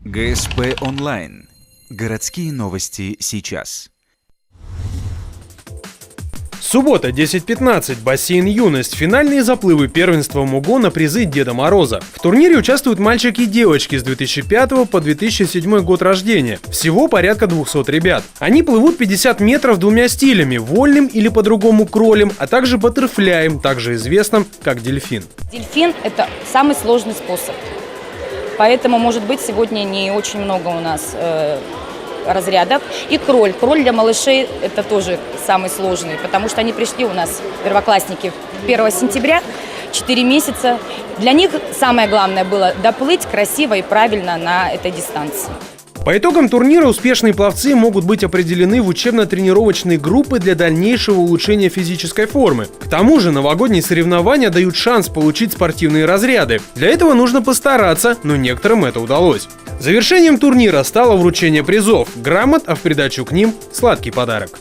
ГСП онлайн. Городские новости сейчас. Суббота, 10:15. Бассейн «Юность». Финальные заплывы первенства МУГО на призы Деда Мороза. В турнире участвуют мальчики и девочки с 2005 по 2007 год рождения. Всего порядка 200 ребят. Они плывут 50 метров двумя стилями – вольным или по-другому кролем, а также баттерфляем, также известным как дельфин. Дельфин – это самый сложный способ. Поэтому, может быть, сегодня не очень много у нас разрядов. И кроль. Кроль для малышей – это тоже самый сложный, потому что они пришли у нас, первоклассники, 1 сентября, 4 месяца. Для них самое главное было доплыть красиво и правильно на этой дистанции. По итогам турнира успешные пловцы могут быть определены в учебно-тренировочные группы для дальнейшего улучшения физической формы. К тому же новогодние соревнования дают шанс получить спортивные разряды. Для этого нужно постараться, но некоторым это удалось. Завершением турнира стало вручение призов, грамот, а в придачу к ним сладкий подарок.